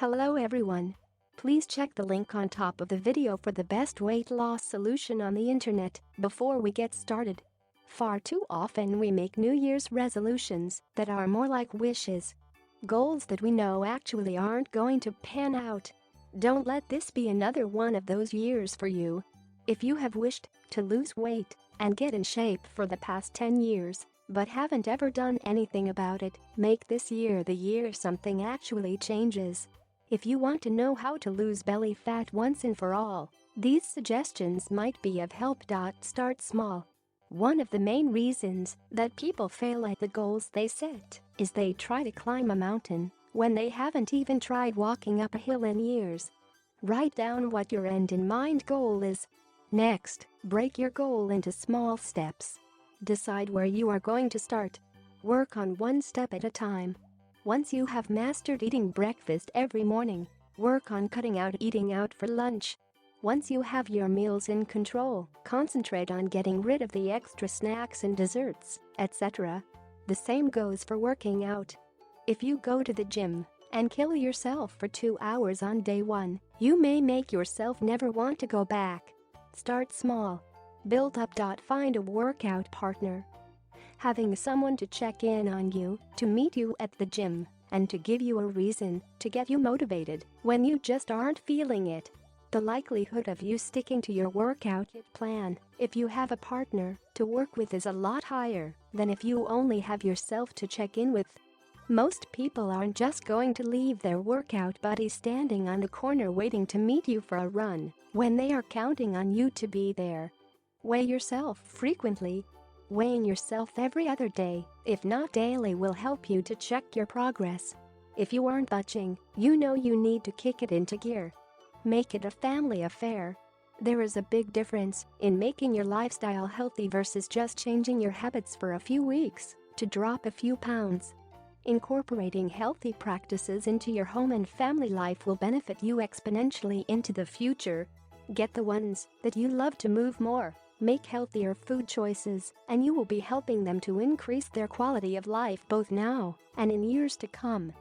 Hello everyone. Please check the link on top of the video for the best weight loss solution on the internet. Before we get started, far too often we make New Year's resolutions that are more like wishes. Goals that we know actually aren't going to pan out. Don't let this be another one of those years for you. If you have wished to lose weight and get in shape for the past 10 years, but haven't ever done anything about it, make this year the year something actually changes. If you want to know how to lose belly fat once and for all, these suggestions might be of help. Start small. One of the main reasons that people fail at the goals they set is they try to climb a mountain when they haven't even tried walking up a hill in years. Write down what your end-in-mind goal is. Next, break your goal into small steps. Decide where you are going to start. Work on one step at a time. Once you have mastered eating breakfast every morning, work on cutting out eating out for lunch. Once you have your meals in control, concentrate on getting rid of the extra snacks and desserts, etc. The same goes for working out. If you go to the gym and kill yourself for 2 hours on day 1, you may make yourself never want to go back. Start small. Build up. Find a workout partner. Having someone to check in on you, to meet you at the gym, and to give you a reason to get you motivated when you just aren't feeling it. The likelihood of you sticking to your workout plan if you have a partner to work with is a lot higher than if you only have yourself to check in with. Most people aren't just going to leave their workout buddy standing on the corner waiting to meet you for a run when they are counting on you to be there. Weigh yourself frequently. Weighing yourself every other day, if not daily, will help you to check your progress. If you aren't budging, you know you need to kick it into gear. Make it a family affair. There is a big difference in making your lifestyle healthy versus just changing your habits for a few weeks to drop a few pounds. Incorporating healthy practices into your home and family life will benefit you exponentially into the future. Get the ones that you love to move more. Make healthier food choices, and you will be helping them to increase their quality of life both now and in years to come.